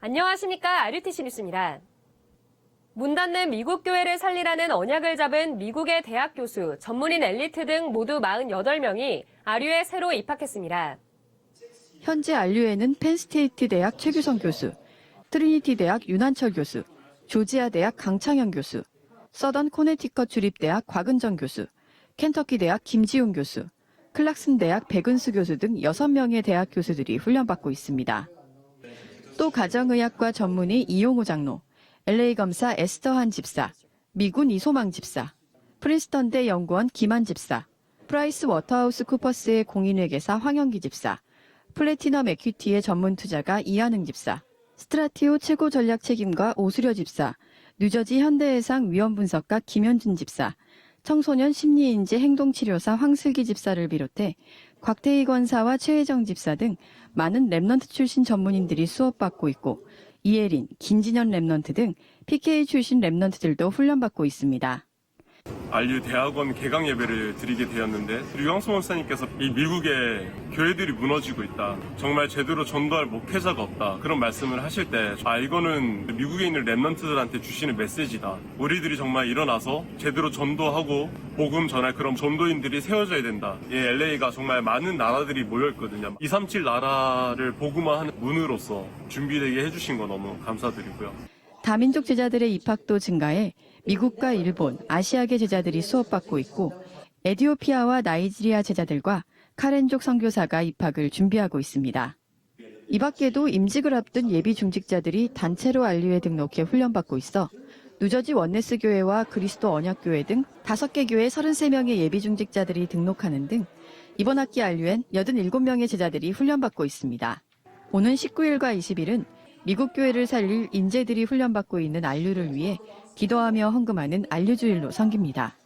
안녕하십니까. RUTC 뉴스입니다. 문 닫는 미국 교회를 살리라는 언약을 잡은 미국의 대학 교수, 전문인 엘리트 등 모두 48명이 아류에 새로 입학했습니다. 현재 안류에는 펜스테이트 대학 최규성 교수, 트리니티 대학 윤한철 교수, 조지아 대학 강창현 교수, 서던 코네티컷 주립대학 곽은정 교수, 켄터키 대학 김지훈 교수, 클락슨 대학 백은수 교수 등 6명의 대학 교수들이 훈련받고 있습니다. 또 가정의학과 전문의 이용호 장로, LA 검사 에스터한 집사, 미군 이소망 집사, 프린스턴대 연구원 김한 집사, 프라이스 워터하우스 쿠퍼스의 공인회계사 황영기 집사, 플래티넘 에퀴티의 전문 투자가 이한흥 집사, 스트라티오 최고 전략 책임가 오수려 집사, 뉴저지 현대해상 위험 분석가 김현준 집사, 청소년 심리인지 행동치료사 황슬기 집사를 비롯해 곽태희 권사와 최혜정 집사 등 많은 랩넌트 출신 전문인들이 수업받고 있고 이혜린, 김진현 랩넌트 등 PK 출신 랩넌트들도 훈련받고 있습니다. 안류 대학원 개강 예배를 드리게 되었는데 류광수 목사님께서 이 미국의 교회들이 무너지고 있다. 정말 제대로 전도할 목회자가 없다. 그런 말씀을 하실 때 이거는 미국에 있는 랩넌트들한테 주시는 메시지다. 우리들이 정말 일어나서 제대로 전도하고 복음 전할 그런 전도인들이 세워져야 된다. LA가 정말 많은 나라들이 모여있거든요. 237 나라를 복음화하는 문으로서 준비되게 해주신 거 너무 감사드리고요. 다민족 제자들의 입학도 증가해 미국과 일본, 아시아계 제자들이 수업받고 있고 에티오피아와 나이지리아 제자들과 카렌족 선교사가 입학을 준비하고 있습니다. 이 밖에도 임직을 앞둔 예비 중직자들이 단체로 안류에 등록해 훈련받고 있어 뉴저지 원네스 교회와 그리스도 언약교회 등 5개 교회 33명의 예비 중직자들이 등록하는 등 이번 학기 안류엔 87명의 제자들이 훈련받고 있습니다. 오는 19일과 20일은 미국 교회를 살릴 인재들이 훈련받고 있는 안류를 위해 기도하며 헌금하는 안류주일로 섬깁니다.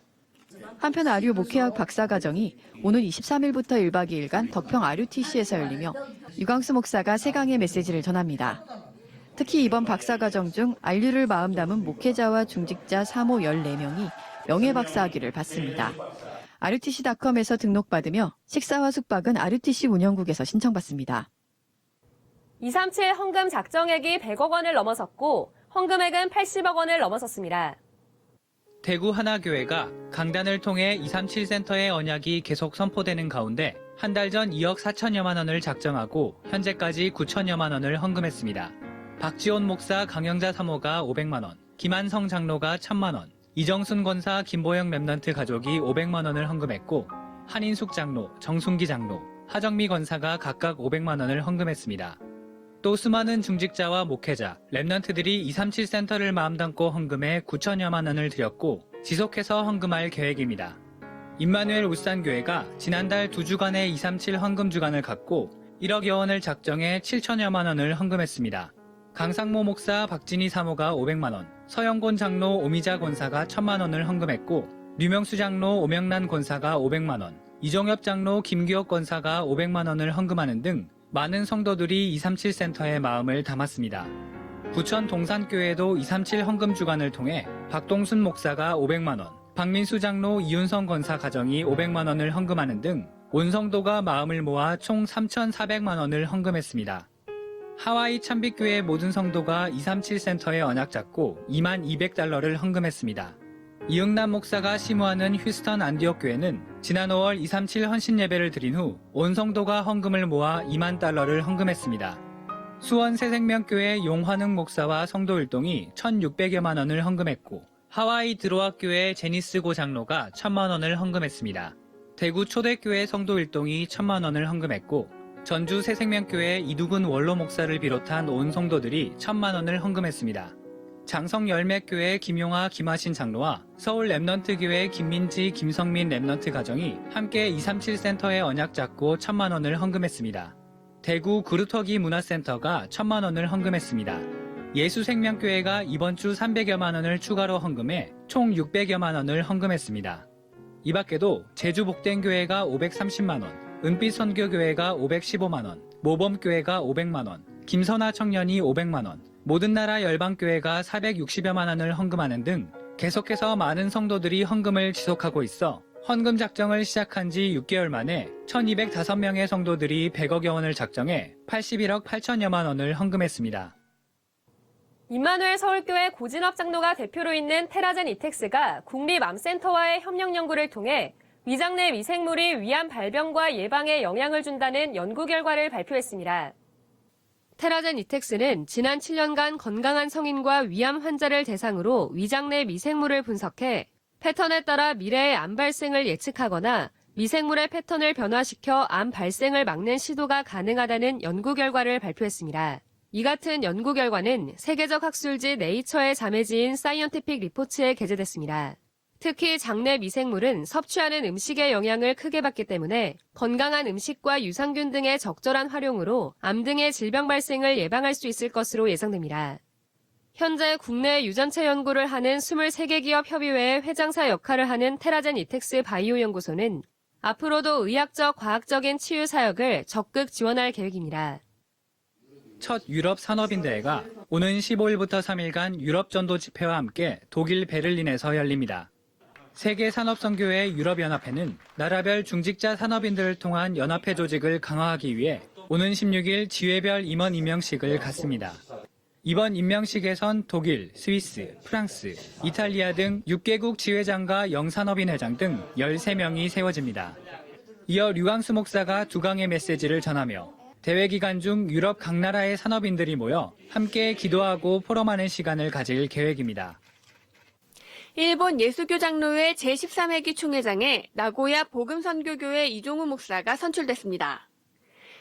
한편 안류 목회학 박사과정이 오는 23일부터 1박 2일간 덕평 RUTC에서 열리며 유광수 목사가 세강의 메시지를 전합니다. 특히 이번 박사과정 중 안류를 마음 담은 목회자와 중직자 사모 14명이 명예박사학위를 받습니다. RUTC.com에서 등록받으며 식사와 숙박은 RUTC 운영국에서 신청받습니다. 237 헌금 작정액이 100억 원을 넘어섰고 헌금액은 80억 원을 넘어섰습니다. 대구 하나교회가 강단을 통해 237 센터의 언약이 계속 선포되는 가운데 한 달 전 2억 4천여만 원을 작정하고 현재까지 9천여만 원을 헌금했습니다. 박지원 목사 강영자 사모가 500만 원, 김한성 장로가 1,000만 원, 이정순 권사 김보영 랩넌트 가족이 500만 원을 헌금했고 한인숙 장로, 정순기 장로, 하정미 권사가 각각 500만 원을 헌금했습니다. 또 수많은 중직자와 목회자, 랩넌트들이 237 센터를 마음 담고 헌금해 9천여만 원을 드렸고 지속해서 헌금할 계획입니다. 임마누엘 울산교회가 지난달 2주간의 237 헌금 주간을 갖고 1억여 원을 작정해 7천여만 원을 헌금했습니다. 강상모 목사 박진희 사모가 500만 원, 서영곤 장로 오미자 권사가 1,000만 원을 헌금했고 류명수 장로 오명란 권사가 500만 원, 이종엽 장로 김규혁 권사가 500만 원을 헌금하는 등 많은 성도들이 237 센터에 마음을 담았습니다. 부천 동산교회도 237 헌금 주간을 통해 박동순 목사가 500만 원, 박민수 장로 이윤성 권사 가정이 500만 원을 헌금하는 등 온 성도가 마음을 모아 총 3,400만 원을 헌금했습니다. 하와이 참빛교회 모든 성도가 237 센터에 언약 잡고 22,200달러를 헌금했습니다. 이응남 목사가 심우하는 휴스턴 안디옥 교회는 지난 5월 237 헌신 예배를 드린 후 온 성도가 헌금을 모아 2만 달러를 헌금했습니다. 수원 새생명교회 용환흥 목사와 성도 일동이 1,600여만 원을 헌금했고 하와이 드로아 교회 제니스 고 장로가 1,000만 원을 헌금했습니다. 대구 초대교회 성도 일동이 1,000만 원을 헌금했고 전주 새생명교회 이두근 원로 목사를 비롯한 온 성도들이 1,000만 원을 헌금했습니다. 장성열매교회 김용하 김하신 장로와 서울 랩넌트 교회 김민지 김성민 랩넌트 가정이 함께 237 센터에 언약 잡고 1,000만 원을 헌금했습니다. 대구 그루터기 문화센터가 1,000만 원을 헌금했습니다. 예수생명교회가 이번 주 300여만 원을 추가로 헌금해 총 600여만 원을 헌금했습니다. 이 밖에도 제주복된교회가 530만 원, 은빛선교교회가 515만 원, 모범교회가 500만 원, 김선아 청년이 500만 원, 모든 나라 열방교회가 460여만 원을 헌금하는 등 계속해서 많은 성도들이 헌금을 지속하고 있어 헌금 작정을 시작한 지 6개월 만에 1,205명의 성도들이 100억여 원을 작정해 81억 8천여만 원을 헌금했습니다. 임마누엘 서울교회 고진업 장로가 대표로 있는 테라젠 이텍스가 국립암센터와의 협력 연구를 통해 위장 내 미생물이 위암 발병과 예방에 영향을 준다는 연구 결과를 발표했습니다. 테라젠 이텍스는 지난 7년간 건강한 성인과 위암 환자를 대상으로 위장 내 미생물을 분석해 패턴에 따라 미래의 암 발생을 예측하거나 미생물의 패턴을 변화시켜 암 발생을 막는 시도가 가능하다는 연구 결과를 발표했습니다. 이 같은 연구 결과는 세계적 학술지 네이처의 자매지인 사이언티픽 리포츠에 게재됐습니다. 특히 장내 미생물은 섭취하는 음식의 영향을 크게 받기 때문에 건강한 음식과 유산균 등의 적절한 활용으로 암 등의 질병 발생을 예방할 수 있을 것으로 예상됩니다. 현재 국내 유전체 연구를 하는 23개 기업 협의회의 회장사 역할을 하는 테라젠 이텍스 바이오 연구소는 앞으로도 의학적, 과학적인 치유 사역을 적극 지원할 계획입니다. 첫 유럽 산업인대회가 오는 15일부터 3일간 유럽 전도 집회와 함께 독일 베를린에서 열립니다. 세계산업선교회 유럽연합회는 나라별 중직자 산업인들을 통한 연합회 조직을 강화하기 위해 오는 16일 지회별 임원 임명식을 갖습니다. 이번 임명식에선 독일, 스위스, 프랑스, 이탈리아 등 6개국 지회장과 영산업인 회장 등 13명이 세워집니다. 이어 류광수 목사가 두강의 메시지를 전하며 대회 기간 중 유럽 각 나라의 산업인들이 모여 함께 기도하고 포럼하는 시간을 가질 계획입니다. 일본 예수교 장로회 제13회기 총회장에 나고야 복음선교교회 이종우 목사가 선출됐습니다.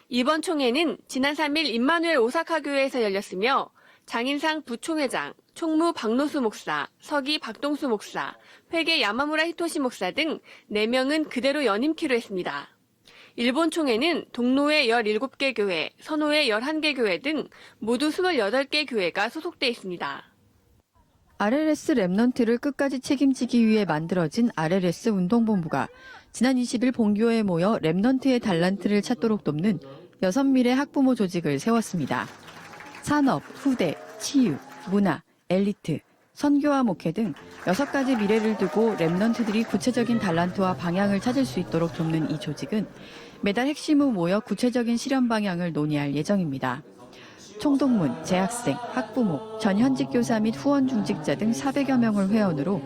이번 총회는 지난 3일 임마누엘 오사카 교회에서 열렸으며 장인상 부총회장, 총무 박노수 목사, 서기 박동수 목사, 회계 야마무라 히토시 목사 등 4명은 그대로 연임키로 했습니다. 일본 총회는 동로회 17개 교회, 선호회 11개 교회 등 모두 28개 교회가 소속돼 있습니다. RLS 랩넌트를 끝까지 책임지기 위해 만들어진 RLS 운동본부가 지난 20일 본교에 모여 랩넌트의 달란트를 찾도록 돕는 6미래 학부모 조직을 세웠습니다. 산업, 후대, 치유, 문화, 엘리트, 선교와 목회 등 6가지 미래를 두고 랩넌트들이 구체적인 달란트와 방향을 찾을 수 있도록 돕는 이 조직은 매달 핵심 후 모여 구체적인 실현 방향을 논의할 예정입니다. 총동문, 재학생, 학부모, 전현직 교사 및 후원 중직자 등 400여 명을 회원으로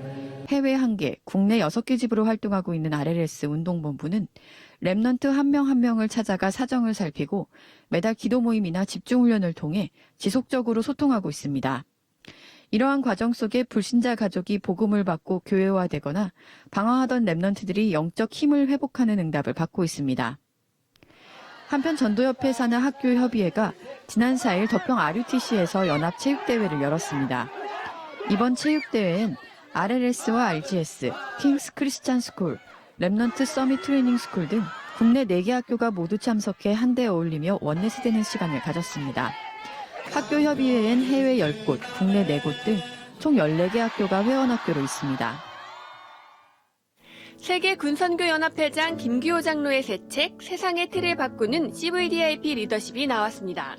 해외 1개, 국내 6개 집으로 활동하고 있는 RLS 운동본부는 랩넌트 한 명 한 명을 찾아가 사정을 살피고 매달 기도 모임이나 집중훈련을 통해 지속적으로 소통하고 있습니다. 이러한 과정 속에 불신자 가족이 복음을 받고 교회화되거나 방황하던 랩넌트들이 영적 힘을 회복하는 응답을 받고 있습니다. 한편 전도협회 산하 학교협의회가 지난 4일 덕평 RUTC에서 연합체육대회를 열었습니다. 이번 체육대회엔 RLS와 RGS, 킹스 크리스찬 스쿨, 랩넌트 서밋 트레이닝 스쿨 등 국내 4개 학교가 모두 참석해 한데 어울리며 원내스 되는 시간을 가졌습니다. 학교협의회엔 해외 10곳, 국내 4곳 등 총 14개 학교가 회원학교로 있습니다. 세계군선교연합회장 김기호 장로의 새 책 세상의 틀을 바꾸는 CVDIP 리더십이 나왔습니다.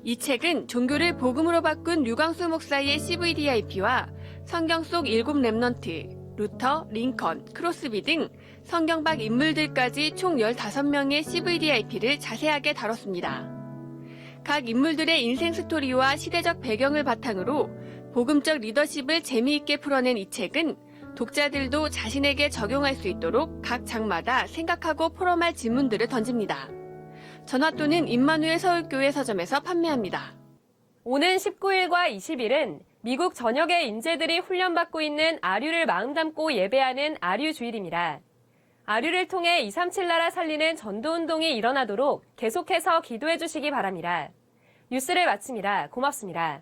이 책은 종교를 복음으로 바꾼 류광수 목사의 CVDIP와 성경 속 7 랩넌트, 루터, 링컨, 크로스비 등 성경 밖 인물들까지 총 15명의 CVDIP를 자세하게 다뤘습니다. 각 인물들의 인생 스토리와 시대적 배경을 바탕으로 복음적 리더십을 재미있게 풀어낸 이 책은 독자들도 자신에게 적용할 수 있도록 각 장마다 생각하고 포럼할 질문들을 던집니다. 전화 또는 임마누엘 서울교회 서점에서 판매합니다. 오는 19일과 20일은 미국 전역의 인재들이 훈련받고 있는 아류를 마음 담고 예배하는 아류 주일입니다. 아류를 통해 237 나라 살리는 전도운동이 일어나도록 계속해서 기도해 주시기 바랍니다. 뉴스를 마칩니다. 고맙습니다.